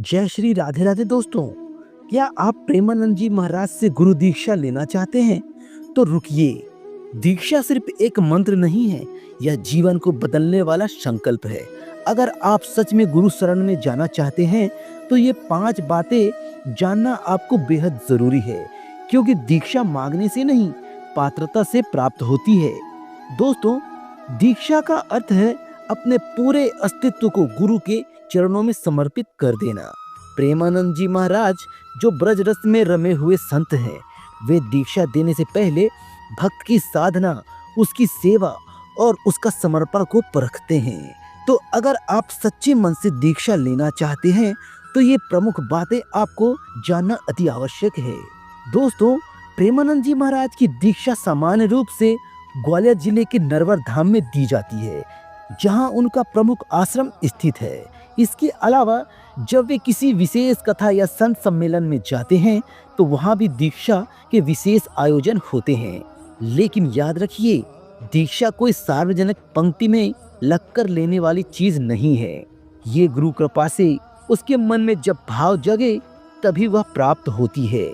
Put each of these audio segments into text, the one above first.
जय श्री राधे राधे दोस्तों। क्या आप प्रेमानंद जी महाराज से गुरु दीक्षा लेना चाहते हैं? तो रुकिए, दीक्षा सिर्फ एक मंत्र नहीं है, यह जीवन को बदलने वाला संकल्प है। अगर आप सच में गुरु शरण में जाना चाहते हैं तो ये 5 बातें जानना आपको बेहद जरूरी है, क्योंकि दीक्षा मांगने से नहीं, पात्रता से प्राप्त होती है। दोस्तों, दीक्षा का अर्थ है अपने पूरे अस्तित्व को गुरु के चरणों में समर्पित कर देना। प्रेमानंद जी महाराज जो ब्रज रस में रमे हुए संत हैं, वे दीक्षा देने से पहले भक्त की साधना, उसकी सेवा और उसका समर्पण को परखते हैं। तो अगर आप सच्चे मन से दीक्षा लेना चाहते हैं तो ये प्रमुख बातें आपको जानना अति आवश्यक है। दोस्तों, प्रेमानंद जी महाराज की दीक्षा सामान्य रूप से ग्वालियर जिले के नरवर धाम में दी जाती है, जहां उनका प्रमुख आश्रम स्थित है। इसके अलावा जब वे किसी विशेष कथा या संत सम्मेलन में जाते हैं तो वहां भी दीक्षा के विशेष आयोजन होते हैं। लेकिन याद रखिए, दीक्षा कोई सार्वजनिक पंक्ति में लगकर लेने वाली चीज नहीं है। ये गुरु कृपा से उसके मन में जब भाव जगे तभी वह प्राप्त होती है।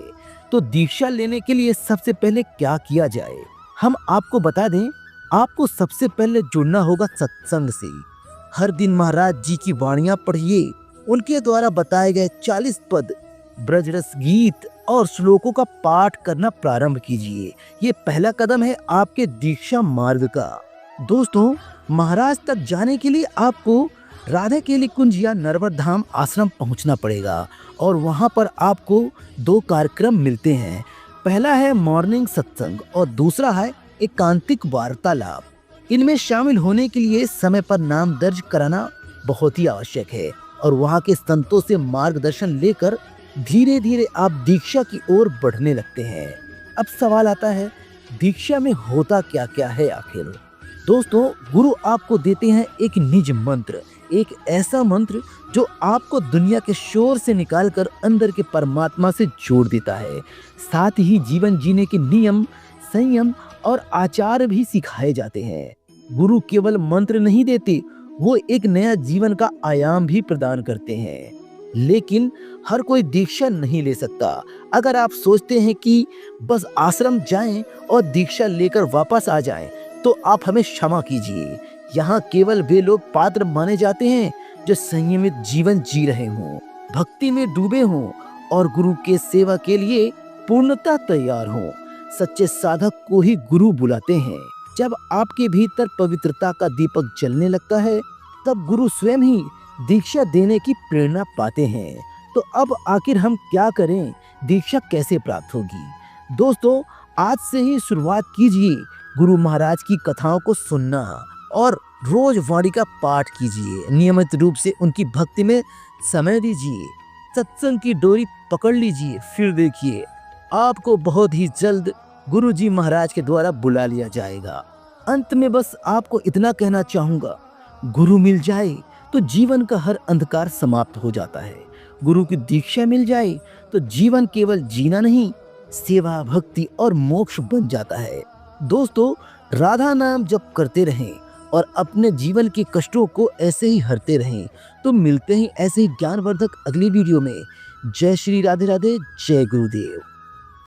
तो दीक्षा लेने के लिए सबसे पहले क्या किया जाए, हम आपको बता दें। आपको सबसे पहले जुड़ना होगा सत्संग से। हर दिन महाराज जी की वाणियां पढ़िए, उनके द्वारा बताए गए 40 पद, ब्रजरस गीत और श्लोकों का पाठ करना प्रारंभ कीजिए। ये पहला कदम है आपके दीक्षा मार्ग का। दोस्तों, महाराज तक जाने के लिए आपको राधा केली कुंज या नरवर धाम आश्रम पहुंचना पड़ेगा और वहां पर आपको 2 कार्यक्रम मिलते हैं। पहला है मॉर्निंग सत्संग और दूसरा है एकांतिक वार्तालाप। इनमें शामिल होने के लिए समय पर नाम दर्ज कराना बहुत ही आवश्यक है और वहां के संतों से मार्गदर्शन लेकर धीरे धीरे आप दीक्षा की ओर बढ़ने लगते हैं। अब सवाल आता है, दीक्षा में होता क्या क्या है आखिर? दोस्तों, गुरु आपको देते हैं एक निज मंत्र, एक ऐसा मंत्र जो आपको दुनिया के शोर से निकालकर अंदर के परमात्मा से जोड़ देता है। साथ ही जीवन जीने के नियम, संयम और आचार भी सिखाए जाते हैं। गुरु केवल मंत्र नहीं देते, वो एक नया जीवन का आयाम भी प्रदान करते हैं। लेकिन हर कोई दीक्षा नहीं ले सकता। अगर आप सोचते हैं कि बस आश्रम जाएं और दीक्षा लेकर वापस आ जाएं, तो आप हमें क्षमा कीजिए। यहाँ केवल वे लोग पात्र माने जाते हैं जो संयमित जीवन जी रहे हों, भक्ति में डूबे हों और गुरु के सेवा के लिए पूर्णतः तैयार हों। सच्चे साधक को ही गुरु बुलाते हैं। जब आपके भीतर पवित्रता का दीपक जलने लगता है, तब गुरु स्वयं ही दीक्षा देने की प्रेरणा पाते हैं। तो अब आखिर हम क्या करें, दीक्षा कैसे प्राप्त होगी? दोस्तों, आज से ही शुरुआत कीजिए गुरु महाराज की कथाओं को सुनना और रोज वाणी का पाठ कीजिए। नियमित रूप से उनकी भक्ति में समय दीजिए। सत्संग की डोरी पकड़ लीजिए। फिर देखिए, आपको बहुत ही जल्द गुरु जी महाराज के द्वारा बुला लिया जाएगा। अंत में बस आपको इतना कहना चाहूंगा, गुरु मिल जाए तो जीवन का हर अंधकार समाप्त हो जाता है। गुरु की दीक्षा मिल जाए तो जीवन केवल जीना नहीं, सेवा, भक्ति और मोक्ष बन जाता है। दोस्तों, राधा नाम जप करते रहें और अपने जीवन के कष्टों को ऐसे ही हरते रहें। तो मिलते हैं ऐसे ही ज्ञानवर्धक अगली वीडियो में। जय श्री राधे राधे, जय गुरुदेव।